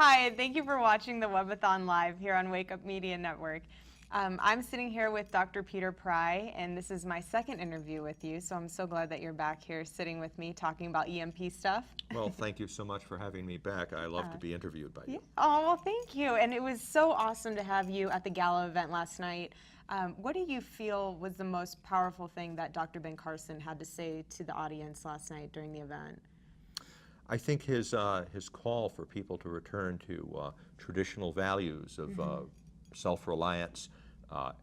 Hi, thank you for watching the WEBATHON live here on Wake Up Media Network. I'm sitting here with Dr. Peter Pry, and this is my second interview with you, so I'm so glad that you're back here sitting with me talking about EMP stuff. Well, thank you so much for having me back. I love to be interviewed by you. Oh, well, thank you. And it was so awesome to have you at the gala event last night. What do you feel was the most powerful thing that Dr. Ben Carson had to say to the audience last night during the event? I think his call for people to return to traditional values of self-reliance,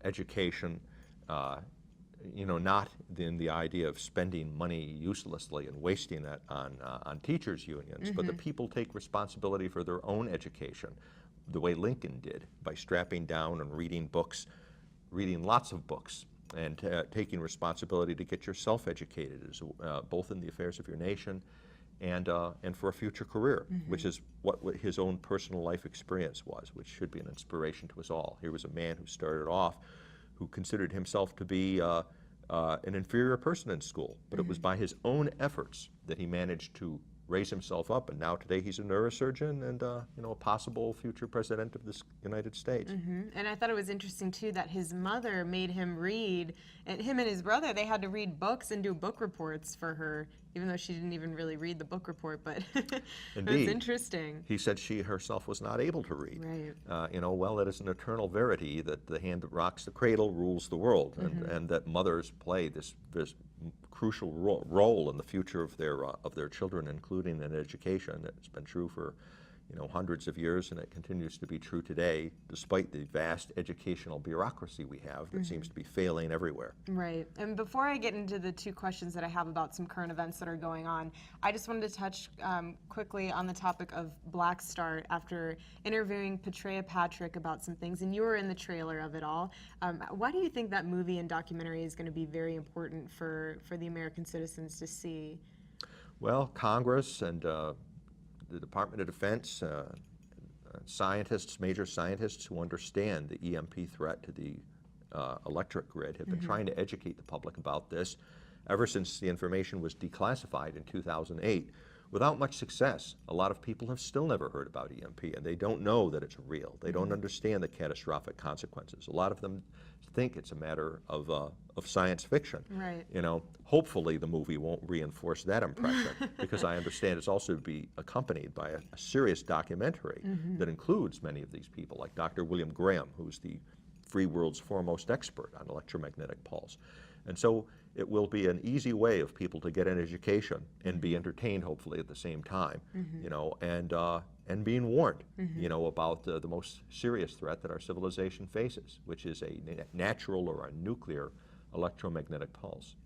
education, not in the idea of spending money uselessly and wasting that on teachers' unions, but the people take responsibility for their own education, the way Lincoln did, by strapping down and reading books, reading lots of books, and taking responsibility to get yourself educated, both in the affairs of your nation and for a future career, which is what his own personal life experience was, which should be an inspiration to us all. Here was a man who started off who considered himself to be an inferior person in school, but it was by his own efforts that he managed to raise himself up, and now today he's a neurosurgeon and a possible future president of the United States. And I thought it was interesting too that his mother made him read, and him and his brother, they had to read books and do book reports for her, even though she didn't even really read the book report, but it was interesting. He said she herself was not able to read. Right. Well, it is an eternal verity that the hand that rocks the cradle rules the world, and that mothers play this crucial role in the future of their children, including in education. It's been true for hundreds of years, and it continues to be true today, despite the vast educational bureaucracy we have that seems to be failing everywhere. Right. And before I get into the two questions that I have about some current events that are going on, I just wanted to touch quickly on the topic of Black Start after interviewing Petrea Patrick about some things, and you were in the trailer of it all. Why do you think that movie and documentary is going to be very important for the American citizens to see? Well, Congress and the Department of Defense, scientists, major scientists who understand the EMP threat to the electric grid have been trying to educate the public about this ever since the information was declassified in 2008 without much success. A lot of people have still never heard about EMP, and they don't know that it's real. They don't understand the catastrophic consequences. A lot of them think it's a matter of science fiction. Right. Hopefully the movie won't reinforce that impression, because I understand it's also to be accompanied by a serious documentary that includes many of these people, like Dr. William Graham, who's the free world's foremost expert on electromagnetic pulse. And so it will be an easy way of people to get an education and be entertained, hopefully, at the same time, and being warned, about the most serious threat that our civilization faces, which is a natural or a nuclear electromagnetic pulse.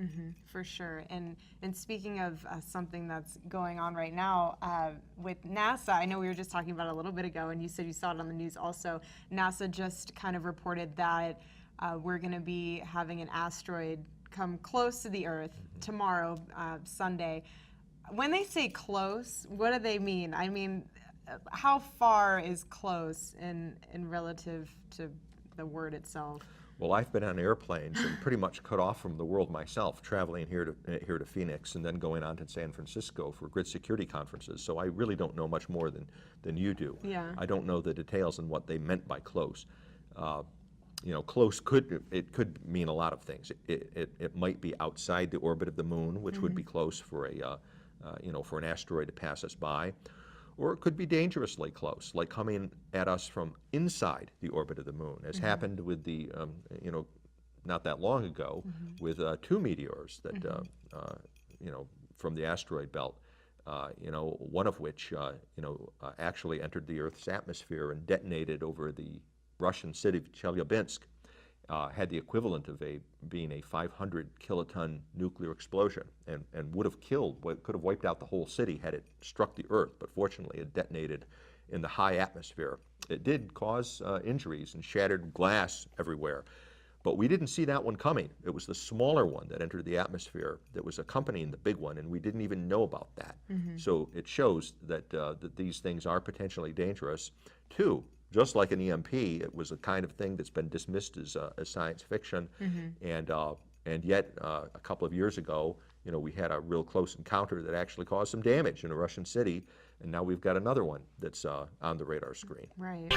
For sure. And speaking of something that's going on right now with NASA, I know we were just talking about it a little bit ago, and you said you saw it on the news also. NASA just kind of reported that we're going to be having an asteroid come close to the Earth tomorrow, Sunday. When they say close, what do they mean? I mean, how far is close in relative to the word itself? Well, I've been on airplanes and pretty much cut off from the world myself, traveling here to Phoenix and then going on to San Francisco for grid security conferences. So I really don't know much more than you do. Yeah. I don't know the details and what they meant by close. Close could mean a lot of things. It might be outside the orbit of the moon, which would be close for for an asteroid to pass us by. Or it could be dangerously close, like coming at us from inside the orbit of the moon, as happened with the, not that long ago, with two meteors that, from the asteroid belt, one of which, actually entered the Earth's atmosphere and detonated over the Russian city of Chelyabinsk, had the equivalent of being a 500 kiloton nuclear explosion, and could have wiped out the whole city had it struck the Earth, but fortunately it detonated in the high atmosphere. It did cause injuries and shattered glass everywhere, but we didn't see that one coming. It was the smaller one that entered the atmosphere that was accompanying the big one, and we didn't even know about that. So it shows that these things are potentially dangerous too. Just like an EMP, it was a kind of thing that's been dismissed as science fiction, and And yet, a couple of years ago, we had a real close encounter that actually caused some damage in a Russian city, and now we've got another one that's on the radar screen. Right.